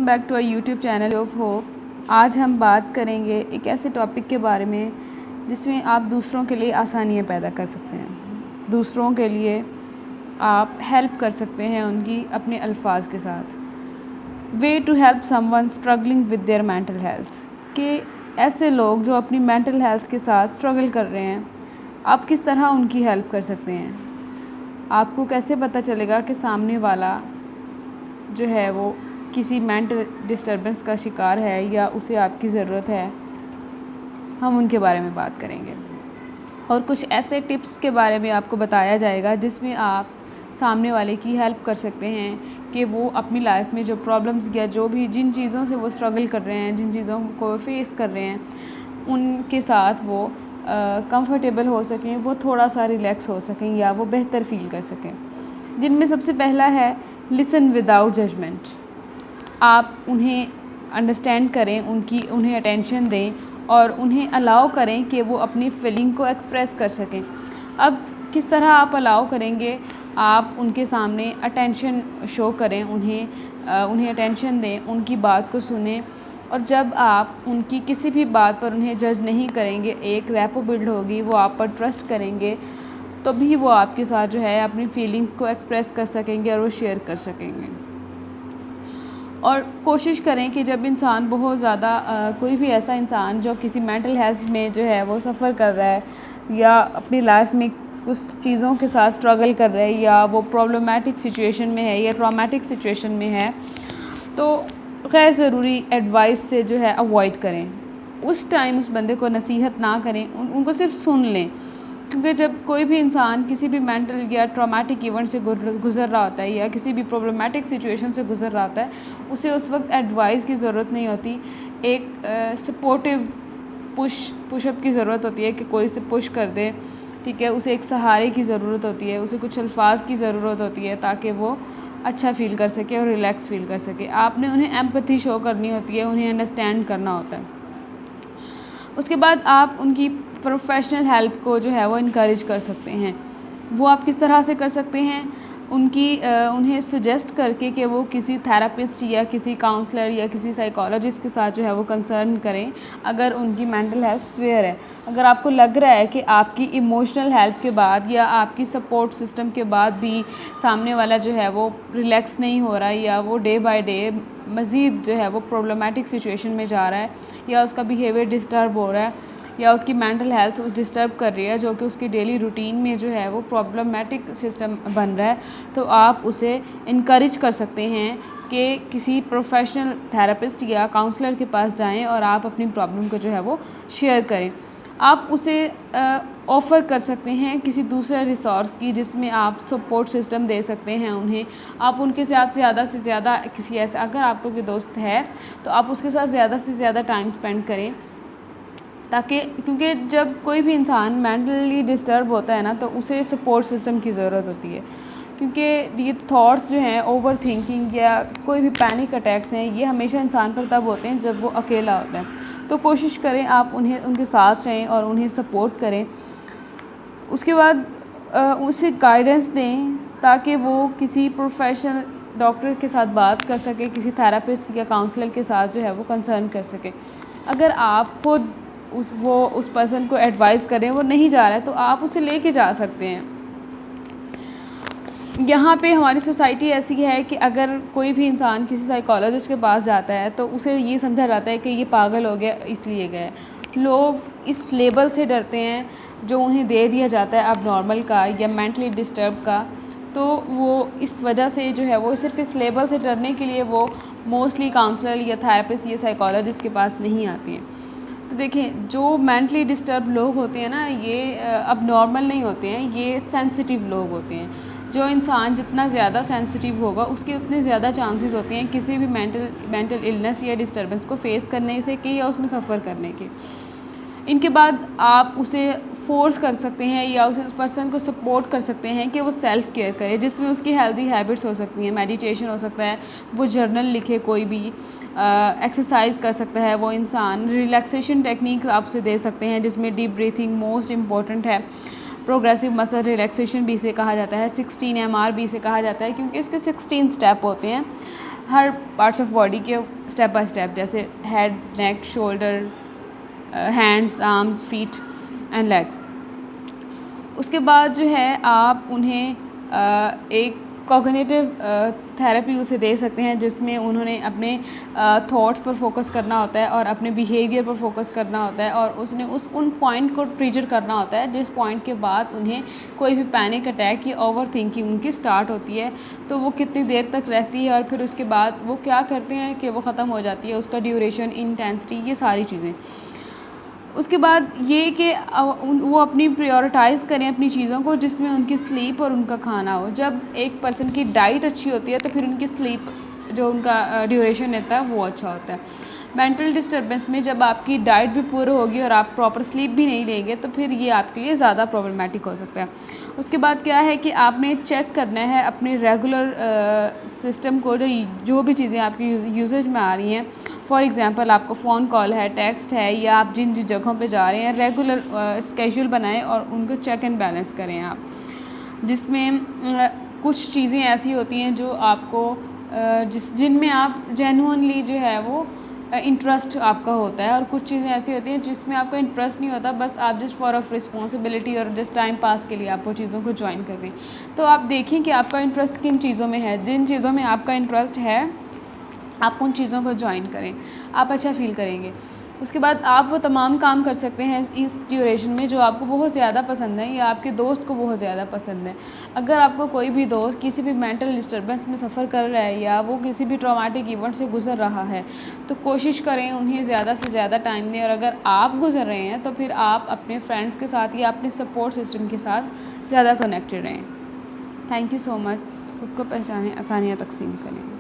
Back to our YouTube channel of Hope. آج ہم بات کریں گے ایک ایسے ٹاپک کے بارے میں جس میں آپ دوسروں کے لیے آسانیاں پیدا کر سکتے ہیں، دوسروں کے لیے آپ ہیلپ کر سکتے ہیں ان کی اپنے الفاظ کے ساتھ۔ Way to help someone struggling with their mental health, کہ ایسے لوگ جو اپنی مینٹل ہیلتھ کے ساتھ اسٹرگل کر رہے ہیں، آپ کس طرح ان کی ہیلپ کر سکتے ہیں۔ آپ کو کیسے پتہ چلے گا کہ سامنے والا جو ہے وہ کسی مینٹل ڈسٹربنس کا شکار ہے یا اسے آپ کی ضرورت ہے، ہم ان کے بارے میں بات کریں گے اور کچھ ایسے ٹپس کے بارے میں آپ کو بتایا جائے گا جس میں آپ سامنے والے کی ہیلپ کر سکتے ہیں کہ وہ اپنی لائف میں جو پرابلمس یا جو بھی جن چیزوں سے وہ اسٹرگل کر رہے ہیں، جن چیزوں کو فیس کر رہے ہیں، ان کے ساتھ وہ کمفرٹیبل ہو سکیں، وہ تھوڑا سا ریلیکس ہو سکیں یا وہ بہتر فیل کر سکیں۔ جن میں سب سے پہلا ہے لسن وداؤٹ ججمنٹ۔ آپ انہیں انڈرسٹینڈ کریں، انہیں اٹینشن دیں اور انہیں الاؤ کریں کہ وہ اپنی فیلنگ کو ایکسپریس کر سکیں۔ اب کس طرح آپ الاؤ کریں گے؟ آپ ان کے سامنے اٹینشن شو کریں، انہیں اٹینشن دیں، ان کی بات کو سنیں، اور جب آپ ان کی کسی بھی بات پر انہیں جج نہیں کریں گے، ایک ریپو بلڈ ہوگی، وہ آپ پر ٹرسٹ کریں گے، تو بھی وہ آپ کے ساتھ جو ہے اپنی فیلنگز کو ایکسپریس کر سکیں گے اور وہ شیئر کر سکیں گے۔ اور کوشش کریں کہ جب انسان بہت زیادہ کوئی بھی ایسا انسان جو کسی مینٹل ہیلتھ میں جو ہے وہ سفر کر رہا ہے یا اپنی لائف میں کچھ چیزوں کے ساتھ اسٹرگل کر رہا ہے یا وہ پرابلمٹک سچویشن میں ہے یا ٹرامیٹک سچویشن میں ہے، تو غیر ضروری ایڈوائس سے جو ہے اوائڈ کریں۔ اس ٹائم اس بندے کو نصیحت نہ کریں، ان کو صرف سن لیں، کیونکہ جب کوئی بھی انسان کسی بھی مینٹل یا ٹرامیٹک ایونٹ سے گزر رہا ہوتا ہے یا کسی بھی پرابلمٹک سچویشن سے گزر رہا ہوتا ہے، اسے اس وقت ایڈوائس کی ضرورت نہیں ہوتی، ایک سپورٹیو پش اپ کی ضرورت ہوتی ہے کہ کوئی اسے پش کر دے، ٹھیک ہے، اسے ایک سہارے کی ضرورت ہوتی ہے، اسے کچھ الفاظ کی ضرورت ہوتی ہے تاکہ وہ اچھا فیل کر سکے اور ریلیکس فیل کر سکے۔ آپ نے انہیں ایمپتھی شو کرنی ہوتی ہے، انہیں انڈرسٹینڈ کرنا ہوتا ہے۔ اس کے بعد آپ ان کی پروفیشنل ہیلپ کو جو ہے وہ انکریج کر سکتے ہیں۔ وہ آپ کس طرح سے کر سکتے ہیں؟ انہیں سجیسٹ کر کے کہ وہ کسی تھراپسٹ یا کسی کاؤنسلر یا کسی سائیکالوجسٹ کے ساتھ جو ہے وہ کنسرن کریں اگر ان کی مینٹل ہیلتھ سویئر ہے۔ اگر آپ کو لگ رہا ہے کہ آپ کی ایموشنل ہیلپ کے بعد یا آپ کی سپورٹ سسٹم کے بعد بھی سامنے والا جو ہے وہ ریلیکس نہیں ہو رہا ہے یا وہ ڈے بائی ڈے مزید جو ہے وہ پرابلمٹک سچویشن میں جا رہا ہے یا اس کا بیہیویئر ڈسٹرب ہو رہا ہے یا اس کی مینٹل ہیلتھ ڈسٹرب کر رہی ہے جو کہ اس کی ڈیلی روٹین میں جو ہے وہ پرابلمٹک سسٹم بن رہا ہے، تو آپ اسے انکریج کر سکتے ہیں کہ کسی پروفیشنل تھراپسٹ یا کاؤنسلر کے پاس جائیں اور آپ اپنی پرابلم کو جو ہے وہ شیئر کریں۔ آپ اسے آفر کر سکتے ہیں کسی دوسرے ریسورس کی جس میں آپ سپورٹ سسٹم دے سکتے ہیں انہیں۔ آپ ان کے ساتھ زیادہ سے زیادہ کسی ایسا، اگر آپ کو کوئی دوست ہے تو آپ اس کے ساتھ زیادہ سے زیادہ ٹائم اسپینڈ کریں، تاکہ کیونکہ جب کوئی بھی انسان مینٹلی ڈسٹرب ہوتا ہے نا تو اسے سپورٹ سسٹم کی ضرورت ہوتی ہے، کیونکہ یہ تھاٹس جو ہیں اوور تھنکنگ یا کوئی بھی پینک اٹیکس ہیں، یہ ہمیشہ انسان پر تب ہوتے ہیں جب وہ اکیلا ہوتا ہے۔ تو کوشش کریں آپ ان کے ساتھ رہیں اور انہیں سپورٹ کریں۔ اس کے بعد اسے گائیڈنس دیں تاکہ وہ کسی پروفیشنل ڈاکٹر کے ساتھ بات کر سکے، کسی تھراپسٹ یا کاؤنسلر کے ساتھ جو ہے وہ کنسرن کر سکے۔ اگر آپ خود اس پرسن کو ایڈوائز کریں، وہ نہیں جا رہا ہے، تو آپ اسے لے کے جا سکتے ہیں۔ یہاں پہ ہماری سوسائٹی ایسی ہے کہ اگر کوئی بھی انسان کسی سائیکالوجسٹ کے پاس جاتا ہے تو اسے یہ سمجھا جاتا ہے کہ یہ پاگل ہو گیا اس لیے گیا ہے۔ لوگ اس لیبل سے ڈرتے ہیں جو انہیں دے دیا جاتا ہے اب نارمل کا یا مینٹلی ڈسٹرب کا، تو وہ اس وجہ سے جو ہے وہ صرف اس لیبل سے ڈرنے کے لیے وہ موسٹلی کاؤنسلر یا تھراپسٹ یا سائیکالوجسٹ کے پاس نہیں آتی ہیں۔ تو دیکھیں، جو مینٹلی ڈسٹرب لوگ ہوتے ہیں نا، یہ اب نارمل نہیں ہوتے ہیں، یہ سینسٹیو لوگ ہوتے ہیں۔ جو انسان جتنا زیادہ سینسٹیو ہوگا اس کے اتنے زیادہ چانسز ہوتے ہیں کسی بھی مینٹل النس یا ڈسٹربنس کو فیس کرنے کے یا اس میں سفر کرنے کے۔ ان کے بعد آپ اسے فورس کر سکتے ہیں یا اس پرسن کو سپورٹ کر سکتے ہیں کہ وہ سیلف کیئر کرے، جس میں اس کی ہیلدی ہیبٹس ہو سکتی ہیں، میڈیٹیشن ہو سکتا ہے، وہ جرنل لکھے، کوئی بھی ایکسرسائز کر سکتا ہے وہ انسان، ریلیکسیشن ٹیکنیکس آپ اسے دے سکتے ہیں جس میں ڈیپ بریتھنگ موسٹ امپورٹنٹ ہے، پروگریسو مسل ریلیکسیشن بھی اسے کہا جاتا ہے، 16 MR بھی اسے کہا جاتا ہے، کیونکہ اس کے 16 سٹیپ ہوتے ہیں۔ ہر پارٹس آف باڈی کے اسٹیپ بائی اسٹیپ، جیسے head, neck, shoulder, hands, arms, feet and legs. اس کے بعد جو ہے آپ انہیں ایک کوگنیٹیو تھیراپی اسے دے سکتے ہیں، جس میں انہوں نے اپنے تھاٹس پر فوکس کرنا ہوتا ہے اور اپنے بیہیویئر پر فوکس کرنا ہوتا ہے، اور اس نے ان پوائنٹ کو ٹریجر کرنا ہوتا ہے جس پوائنٹ کے بعد انہیں کوئی بھی پینک اٹیک یا اوور تھنکنگ ان کی اسٹارٹ ہوتی ہے، تو وہ کتنی دیر تک رہتی ہے اور پھر اس کے بعد وہ کیا کرتے ہیں کہ وہ ختم ہو جاتی ہے، اس کا ڈیوریشن، انٹینسٹی، یہ ساری چیزیں. اس کے بعد یہ کہ وہ اپنی پریورٹائز کریں اپنی چیزوں کو، جس میں ان کی سلیپ اور ان کا کھانا ہو. جب ایک پرسن کی ڈائٹ اچھی ہوتی ہے تو پھر ان کی سلیپ جو ان کا ڈیوریشن رہتا ہے وہ اچھا ہوتا ہے. مینٹل ڈسٹربنس میں جب آپ کی ڈائٹ بھی پورا ہوگی اور آپ پراپر سلیپ بھی نہیں لیں گے تو پھر یہ آپ کے لیے زیادہ پرابلمیٹک ہو سکتا ہے. اس کے بعد کیا ہے کہ آپ نے چیک کرنا ہے اپنے ریگولر سسٹم کو، جو بھی چیزیں آپ کی یوزیج میں آ رہی ہیں. فار ایگزامپل آپ کو فون کال ہے، ٹیکسٹ ہے، یا آپ جن جگہوں پہ جا رہے ہیں ریگولر اسکیجول بنائیں اور ان کو چیک اینڈ بیلنس کریں آپ، جس میں کچھ چیزیں ایسی ہوتی ہیں جو آپ کو جن میں آپ جینوئنلی جو ہے وہ انٹرسٹ آپ کا ہوتا ہے، اور کچھ چیزیں ایسی ہوتی ہیں جس میں آپ کا انٹرسٹ نہیں ہوتا، بس آپ جسٹ فار آف رسپانسبلٹی اور جسٹ ٹائم پاس کے لیے آپ وہ چیزوں کو جوائن کر دیں. تو آپ دیکھیں کہ آپ کا انٹرسٹ کن چیزوں میں ہے، جن چیزوں میں آپ کا انٹرسٹ ہے آپ ان چیزوں کو جوائن کریں، آپ اچھا فیل کریں گے. اس کے بعد آپ وہ تمام کام کر سکتے ہیں اس ڈیوریشن میں جو آپ کو بہت زیادہ پسند ہے یا آپ کے دوست کو بہت زیادہ پسند ہے. اگر آپ کو کوئی بھی دوست کسی بھی مینٹل ڈسٹربنس میں سفر کر رہا ہے یا وہ کسی بھی ٹرامیٹک ایونٹ سے گزر رہا ہے تو کوشش کریں انہیں زیادہ سے زیادہ ٹائم دیں، اور اگر آپ گزر رہے ہیں تو پھر آپ اپنے فرینڈس کے ساتھ یا اپنے سپورٹ سسٹم کے ساتھ زیادہ کنیکٹڈ رہیں. تھینک یو سو مچ. خود کو پہچانیں، آسانیاں تقسیم کریں.